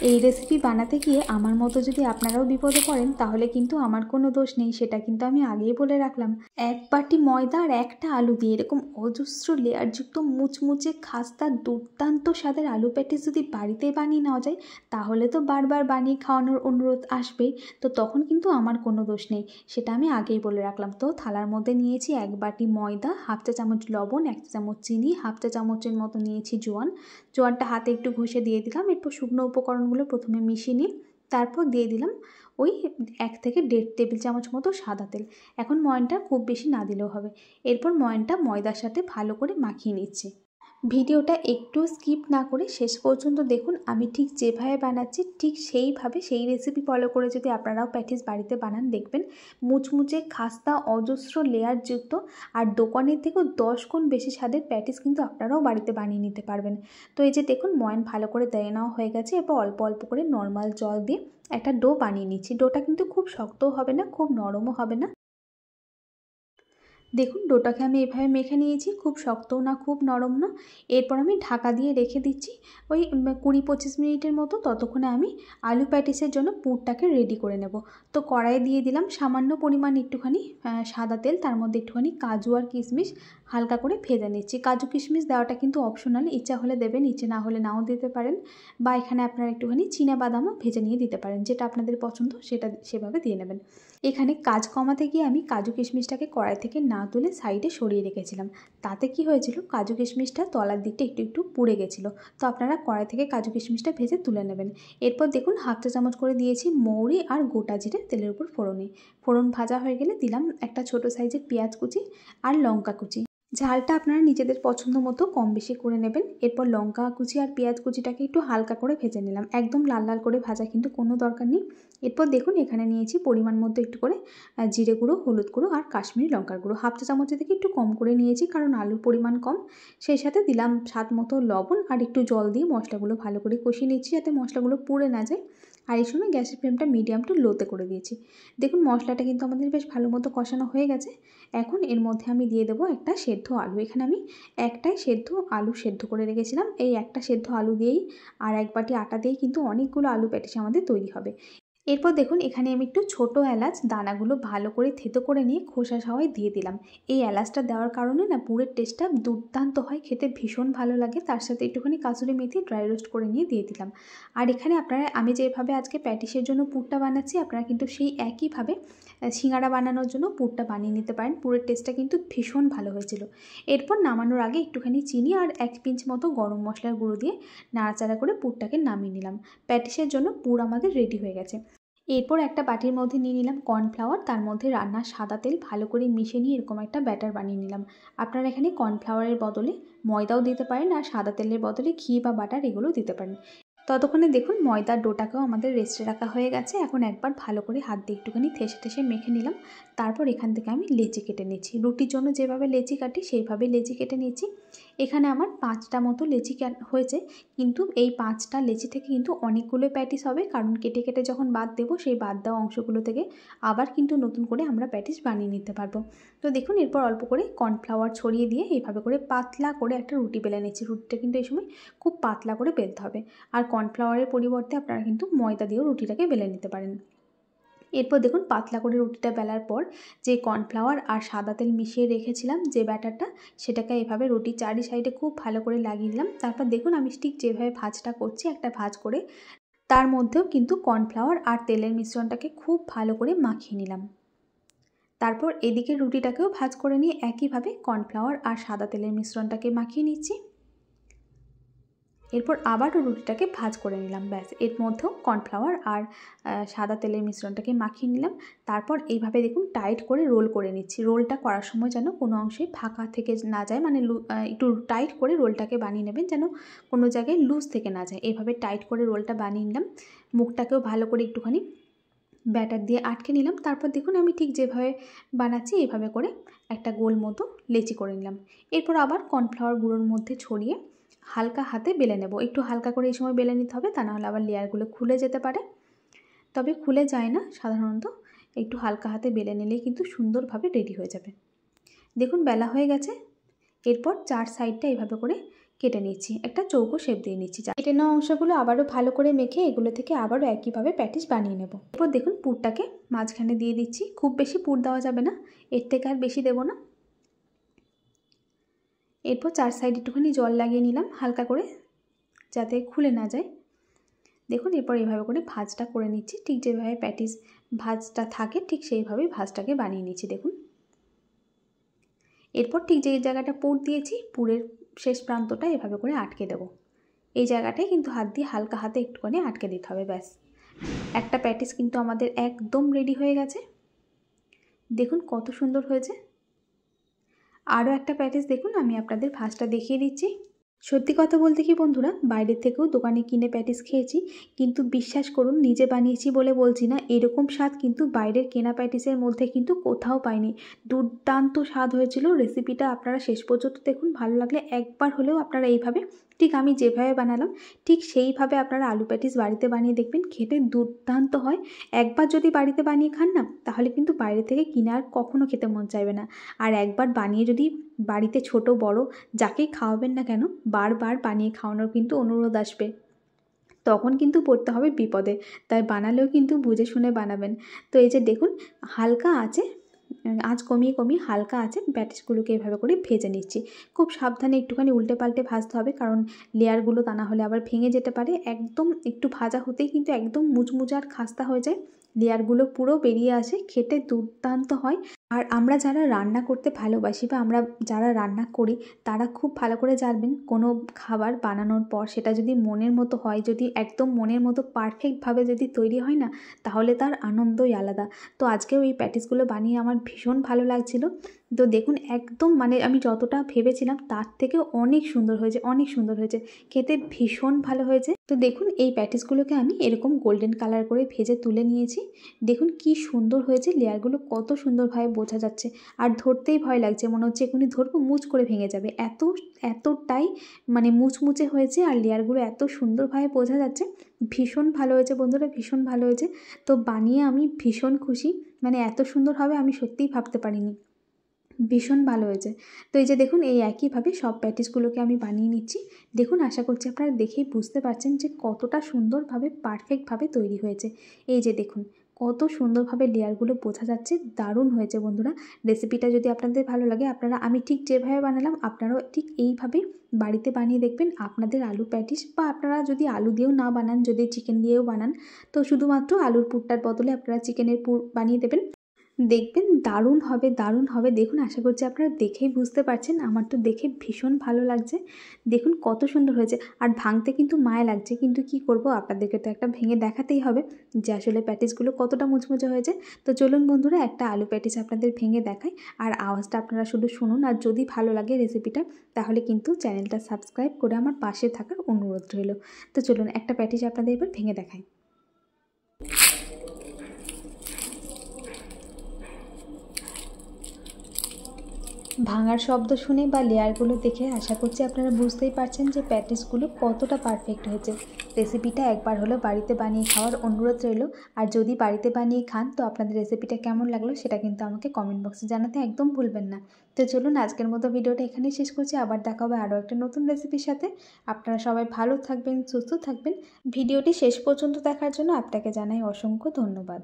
এই রেসিপি বানাতে গিয়ে আমার মতো যদি আপনারাও বিপদে পড়েন তাহলে কিন্তু আমার কোনো দোষ নেই, সেটা কিন্তু আমি আগেই বলে রাখলাম। এক বাটি ময়দা আর একটা আলু দিয়ে এরকম অজস্র লেয়ারযুক্ত মুচমুচে খাস্তা দুর্দান্ত স্বাদের আলু প্যাটিস যদি বাড়িতে বানিয়ে নেওয়া যায় তাহলে তো বারবার বানিয়ে খাওয়ানোর অনুরোধ আসবেই। তো তখন কিন্তু আমার কোনো দোষ নেই, সেটা আমি আগেই বলে রাখলাম। তো থালার মধ্যে নিয়েছি এক বাটি ময়দা, হাফ চা চামচ লবণ, এক চা চামচ চিনি, হাফ চা চামচের মতো নিয়েছি জোয়ানটা হাতে একটু ঘষে দিয়ে দিলাম। এরপর শুকনো উপকরণগুলো প্রথমে মিশিয়ে নিই, তারপর দিয়ে দিলাম ওই 1 থেকে 1.5 টেবিল চামচ মতো সাদা তেল। এখন ময়ানটা খুব বেশি না দিলেও হবে। এরপর ময়ানটা ময়দার সাথে ভালো করে মাখিয়ে নিচ্ছি। ভিডিওটা একটু স্কিপ না করে শেষ পর্যন্ত দেখুন। আমি ঠিক যেভাবে বানাচ্ছি ঠিক সেইভাবে সেই রেসিপি ফলো করে যদি আপনারাও প্যাটিস বাড়িতে বানান দেখবেন মুচমুচে খাস্তা অজস্র লেয়ারযুক্ত আর দোকানের থেকেও 10 গুণ বেশি স্বাদের প্যাটিস কিন্তু আপনারাও বাড়িতে বানিয়ে নিতে পারবেন। তো এই যে দেখুন ময়ান ভালো করে দিয়ে নেওয়া হয়ে গেছে। এরপর অল্প অল্প করে নর্মাল জল দিয়ে একটা ডো বানিয়ে নিচ্ছি। ডোটা কিন্তু খুব শক্তও হবে না, খুব নরমও হবে না। দেখুন ডোটাকে আমি এভাবে মেখে নিয়েছি, খুব শক্তও না খুব নরম না। এরপর আমি ঢাকা দিয়ে রেখে দিচ্ছি ওই 20-25 মিনিটের মতো। ততক্ষণে আমি আলু প্যাটিসের জন্য পুরটাকে রেডি করে নেব। তো কড়াইয়ে দিয়ে দিলাম সামান্য পরিমাণ একটুখানি সাদা তেল, তার মধ্যে একটুখানি কাজু আর কিশমিশ হালকা করে ভেজে নিচ্ছি। কাজু কিশমিশ দেওয়াটা কিন্তু অপশনাল, ইচ্ছা হলে দেবেন, ইচ্ছে না হলে নাও দিতে পারেন। বা এখানে আপনারা একটুখানি চীনাবাদামও ভেজে নিয়ে দিতে পারেন, যেটা আপনাদের পছন্দ সেটা সেভাবে দিয়ে নেবেন। এখানে কাজ কমাতে গিয়ে আমি কাজু কিশমিশটাকে কড়াই থেকে না তুলে সাইডে সরিয়ে রেখেছিলাম। তাতে কি হয়েছিল, কাজু কিশমিশটা তলার দিকটা একটু একটু পুড়ে গেছিলো। তো আপনারা কড়াই থেকে কাজু কিশমিশটা ভেজে তুলে নেবেন। এরপর দেখুন হাফ চা চামচ করে দিয়েছি মৌরি আর গোটা জিরে তেলের উপর ফোড়নে। ফোড়ন ভাজা হয়ে গেলে দিলাম একটা ছোট সাইজের পেঁয়াজ কুচি আর লঙ্কা কুচি। ঝালটা আপনারা নিজেদের পছন্দ মতো কম বেশি করে নেবেন। এরপর লঙ্কা কুচি আর পেঁয়াজ কুচিটাকে একটু হালকা করে ভেজে নিলাম, একদম লাল লাল করে ভাজা কিন্তু কোনো দরকার নেই। এরপর দেখুন এখানে নিয়েছি পরিমাণ মতো একটু করে জিরে গুঁড়ো, হলুদ গুঁড়ো আর কাশ্মীরি লঙ্কার গুঁড়ো। হাফ চা চামচের থেকে একটু কম করে নিয়েছি কারণ আলুর পরিমাণ কম। সেই সাথে দিলাম স্বাদ মতো লবণ আর একটু জল দিয়ে মশলাগুলো ভালো করে কষিয়ে নিচ্ছি যাতে মশলাগুলো পুড়ে না যায়। আর এই সময় গ্যাসের ফ্লেমটা মিডিয়াম টু লোতে করে দিয়েছি। দেখুন মশলাটা কিন্তু আমাদের বেশ ভালো মতো কষানো হয়ে গেছে। এখন এর মধ্যে আমি দিয়ে দেবো একটা সেদ্ধ আলু। এখানে আমি একটাই সেদ্ধ আলু সেদ্ধ করে রেখেছিলাম। এই একটা সেদ্ধ আলু দিয়েই আর এক বাটি আটা দিয়েই কিন্তু অনেকগুলো আলু প্যাটিস আমাদের তৈরি হবে। এরপর দেখুন এখানে আমি একটু ছোটো এলাচ দানাগুলো ভালো করে থেতো করে নিয়ে খোসা সহায় দিয়ে দিলাম। এই এলাচটা দেওয়ার কারণে না পুরের টেস্টটা দুর্দান্ত হয়, খেতে ভীষণ ভালো লাগে। তার সাথে একটুখানি কাসুরি মেথি ড্রাই রোস্ট করে নিয়ে দিয়ে দিলাম। আর এখানে আপনারা আমি যেভাবে আজকে প্যাটিসের জন্য পুরটা বানাচ্ছি আপনারা কিন্তু সেই একইভাবে সিঙ্গাড়া বানানোর জন্য পুরটা বানিয়ে নিতে পারেন। পুরের টেস্টটা কিন্তু ভীষণ ভালো হয়েছিল। এরপর নামানোর আগে একটুখানি চিনি আর 1 পিঞ্চ মতো গরম মশলার গুঁড়ো দিয়ে নাড়াচাড়া করে পুরটাকে নামিয়ে নিলাম। প্যাটিসের জন্য পুর আমাদের রেডি হয়ে গেছে। এরপর একটা বাটির মধ্যে নিয়ে নিলাম কর্নফ্লাওয়ার, তার মধ্যে রান্নার সাদা তেল ভালো করে মিশিয়ে নিয়ে এরকম একটা ব্যাটার বানিয়ে নিলাম। আপনারা এখানে কর্নফ্লাওয়ারের বদলে ময়দাও দিতে পারেন আর সাদা তেলের বদলে ঘি বা বাটার এগুলোও দিতে পারেন। ততক্ষণে দেখুন ময়দার ডোটাকেও আমাদের রেস্টে রাখা হয়ে গেছে। এখন একবার ভালো করে হাত দিয়ে একটুখানি ঠেসে ঠেসে মেখে নিলাম। তারপর এখান থেকে আমি লেচি কেটে নিচ্ছি। রুটির জন্য যেভাবে লেচি কাটি সেইভাবে লেচি কেটে নিচ্ছি। এখানে আমার 5টা মতো লেচি হয়েছে, কিন্তু এই 5টা লেচি থেকে কিন্তু অনেকগুলো প্যাটিস হবে, কারণ কেটে কেটে যখন বাদ দেবো সেই বাদ দেওয়া অংশগুলো থেকে আবার কিন্তু নতুন করে আমরা প্যাটিস বানিয়ে নিতে পারবো। তো দেখুন এরপর অল্প করে কর্নফ্লাওয়ার ছড়িয়ে দিয়ে এইভাবে করে পাতলা করে একটা রুটি বেলে নিচ্ছি। রুটিটা কিন্তু এই সময় খুব পাতলা করে বেলতে হবে। আর কর্নফ্লাওয়ারের পরিবর্তে আপনারা কিন্তু ময়দা দিয়েও রুটিটাকে বেলে নিতে পারেন। এরপর দেখুন পাতলা করে রুটিটা বেলার পর যে কর্নফ্লাওয়ার আর সাদা তেল মিশিয়ে রেখেছিলাম যে ব্যাটারটা, সেটাকে এভাবে রুটির চারি সাইডে খুব ভালো করে লাগিয়ে দিলাম। তারপর দেখুন আমি ঠিক যেভাবে ভাঁজটা করছি একটা ভাঁজ করে তার মধ্যেও কিন্তু কর্নফ্লাওয়ার আর তেলের মিশ্রণটাকে খুব ভালো করে মাখিয়ে নিলাম। তারপর এদিকে রুটিটাকেও ভাঁজ করে নিয়ে একইভাবে কর্নফ্লাওয়ার আর সাদা তেলের মিশ্রণটাকে মাখিয়ে নিচ্ছি। এরপর আবারও রুটিটাকে ভাঁজ করে নিলাম। ব্যাস এর মধ্যেও কর্নফ্লাওয়ার আর সাদা তেলের মিশ্রণটাকে মাখিয়ে নিলাম। তারপর এইভাবে দেখুন টাইট করে রোল করে নিচ্ছি। রোলটা করার সময় যেন কোনো অংশে ফাঁকা থেকে না যায়, মানে একটু টাইট করে রোলটাকে বানিয়ে নেবেন যেন কোনো জায়গায় লুজ থেকে না যায়। এইভাবে টাইট করে রোলটা বানিয়ে নিলাম। মুখটাকেও ভালো করে একটুখানি ব্যাটার দিয়ে আটকে নিলাম। তারপর দেখুন আমি ঠিক যেভাবে বানাচ্ছি এইভাবে করে একটা গোল মতো লেচি করে নিলাম। এরপর আবার কর্নফ্লাওয়ার গুঁড়োর মধ্যে ছড়িয়ে হালকা হাতে বেলে নেব। একটু হালকা করে এই সময় বেলে নিতে হবে, তা নাহলে আবার লেয়ারগুলো খুলে যেতে পারে। তবে খুলে যায় না সাধারণত, একটু হালকা হাতে বেলে নিলেই কিন্তু সুন্দরভাবে রেডি হয়ে যাবে। দেখুন বেলা হয়ে গেছে। এরপর 4 সাইডটা এইভাবে করে কেটে নিচ্ছি, একটা চৌকো শেপ দিয়ে নিচ্ছি। কেটে নেওয়া অংশগুলো আবারও ভালো করে মেখে এগুলো থেকে আবারও একইভাবে প্যাটিস বানিয়ে নেব। এরপর দেখুন পুরটাকে মাঝখানে দিয়ে দিচ্ছি। খুব বেশি পুর দেওয়া যাবে না, এর থেকে আর বেশি দেবো না। এরপর 4 সাইড একটুখানি জল লাগিয়ে নিলাম হালকা করে, যাতে খুলে না যায়। দেখুন এরপর এইভাবে করে ভাঁজটা করে নিচ্ছি, ঠিক যেভাবে প্যাটিস ভাঁজটা থাকে ঠিক সেইভাবেই ভাঁজটাকে বানিয়ে নিচ্ছি। দেখুন এরপর ঠিক যে জায়গাটা পুর দিয়েছি, পুরের শেষ প্রান্তটা এভাবে করে আটকে দেব। এই জায়গাটায় কিন্তু হাত দিয়ে হালকা হাতে একটুখানি আটকে দিতে হবে, ব্যাস। একটা প্যাটিস কিন্তু আমাদের একদম রেডি হয়ে গেছে। দেখুন কত সুন্দর হয়েছে। আরও একটা প্যাটিস দেখুন, আমি আপনাদের ভাঁজটা দেখিয়ে দিচ্ছি। সত্যি কথা বলতে কি বন্ধুরা, বাইরের থেকেও দোকানে কিনে প্যাটিস খেয়েছি, কিন্তু বিশ্বাস করুন নিজে বানিয়েছি বলে বলছি না, এরকম স্বাদ কিন্তু বাইরের কেনা প্যাটিসের মধ্যে কিন্তু কোথাও পাইনি। দুর্দান্ত স্বাদ হয়েছিল। রেসিপিটা আপনারা শেষ পর্যন্ত দেখুন, ভালো লাগলে একবার হলেও আপনারা এইভাবে ঠিক আমি যেভাবে বানালাম ঠিক সেইভাবে আপনারা আলু প্যাটিস বাড়িতে বানিয়ে দেখবেন, খেতে দুর্দান্ত হয়। একবার যদি বাড়িতে বানিয়ে খান না, তাহলে কিন্তু বাইরে থেকে কিনে আর কখনও খেতে মন চাইবে না। আর একবার বানিয়ে যদি বাড়িতে ছোট বড় যাকেই খাওয়াবেন না কেন বারবার বানিয়ে খাওয়ানোর কিন্তু অনুরোধ আসবে, তখন কিন্তু পড়তে হবে বিপদে। তাই বানালেও কিন্তু বুঝে শুনে বানাবেন। তো এই যে দেখুন হালকা আছে, আঁচ কমিয়ে কমিয়ে হালকা আছে প্যাটিসগুলোকে এভাবে করে ভেজে নিচ্ছি। খুব সাবধানে একটুখানি উল্টে পাল্টে ভাজতে হবে, কারণ লেয়ারগুলো তা না হলে আবার ভেঙে যেতে পারে। একদম একটু ভাজা হতেই কিন্তু একদম মুচমুচে আর খাস্তা হয়ে যায়, লেয়ারগুলো পুরো বেরিয়ে আসে, খেতে দুর্দান্ত হয়। আর আমরা যারা রান্না করতে ভালোবাসি বা আমরা যারা রান্না করি তারা খুব ভালো করে জানবেন, কোনো খাবার বানানোর পর সেটা যদি মনের মতো হয়, যদি একদম মনের মতো পারফেক্টভাবে যদি তৈরি হয় না, তাহলে তার আনন্দই আলাদা। তো আজকেও এই প্যাটিসগুলো বানিয়ে আমার ভীষণ ভালো লাগছিল। তো দেখুন একদম মানে আমি যতটা ভেবেছিলাম তার থেকেও অনেক সুন্দর হয়েছে, অনেক সুন্দর হয়েছে, খেতে ভীষণ ভালো হয়েছে। তো দেখুন এই প্যাটিসগুলোকে আমি এরকম গোল্ডেন কালার করে ভেজে তুলে নিয়েছি। দেখুন কি সুন্দর হয়েছে, লেয়ারগুলো কত সুন্দরভাবে বোঝা যাচ্ছে। আর ধরতেই ভয় লাগছে, মনে হচ্ছে এখনই ধরবো মুচ করে ভেঙে যাবে, এতটাই মানে মুচমুচে হয়েছে। আর লেয়ারগুলো এত সুন্দরভাবে বোঝা যাচ্ছে, ভীষণ ভালো হয়েছে বন্ধুরা, ভীষণ ভালো হয়েছে। তো বানিয়ে আমি ভীষণ খুশি, মানে এত সুন্দর হবে আমি সত্যিই ভাবতে পারিনি, ভীষণ ভালো হয়েছে। তো এই যে দেখুন এই একইভাবে সব প্যাটিসগুলোকে আমি বানিয়ে নিচ্ছি। দেখুন আশা করছি আপনারা দেখেই বুঝতে পারছেন যে কতটা সুন্দরভাবে পারফেক্টভাবে তৈরি হয়েছে। এই যে দেখুন কত সুন্দরভাবে লেয়ারগুলো বোঝা যাচ্ছে, দারুণ হয়েছে বন্ধুরা। রেসিপিটা যদি আপনাদের ভালো লাগে, আপনারা আমি ঠিক যেভাবে বানালাম আপনারাও ঠিক এইভাবে বাড়িতে বানিয়ে দেখবেন। আপনাদের আলু প্যাটিস বা আপনারা যদি আলু দিয়েও না বানান, যদি চিকেন দিয়েও বানান, তো শুধুমাত্র আলুর পুরটার বদলে আপনারা চিকেনের পুর বানিয়ে দেবেন, দেখবেন দারুণ হবে, দারুণ হবে। দেখুন আশা করছি আপনারা দেখেই বুঝতে পারছেন, আমার তো দেখে ভীষণ ভালো লাগছে। দেখুন কত সুন্দর হয়েছে, আর ভাঙতে কিন্তু মায়া লাগছে, কিন্তু কি করব, আপনাদেরকে তো একটা ভেঙে দেখাতেই হবে যে আসলে প্যাটিসগুলো কতটা মুচমুচে হয়েছে। তো চলুন বন্ধুরা একটা আলু প্যাটিস আপনাদের ভেঙে দেখাই, আর আওয়াজটা আপনারা শুধু শুনুন। আর যদি ভালো লাগে রেসিপিটা, তাহলে কিন্তু চ্যানেলটা সাবস্ক্রাইব করে আমার পাশে থাকার অনুরোধ রইল। তো চলুন একটা প্যাটিস আপনাদের এবার ভেঙে দেখাই। ভাঙার শব্দ শুনে বা লেয়ারগুলো দেখে আশা করছি আপনারা বুঝতেই পারছেন যে প্যাটিসগুলো কতটা পারফেক্ট হয়েছে। রেসিপিটা একবার হলো বাড়িতে বানিয়ে খাওয়ার অনুরোধ রইল। আর যদি বাড়িতে বানিয়ে খান তো আপনাদের রেসিপিটা কেমন লাগলো সেটা কিন্তু আমাকে কমেন্ট বক্সে জানাতে একদম ভুলবেন না। তো চলুন আজকের মতো ভিডিওটা এখানেই শেষ করছি, আবার দেখা হবে আরও একটা নতুন রেসিপির সাথে। আপনারা সবাই ভালো থাকবেন, সুস্থ থাকবেন। ভিডিওটি শেষ পর্যন্ত দেখার জন্য আপনাকে জানাই অসংখ্য ধন্যবাদ।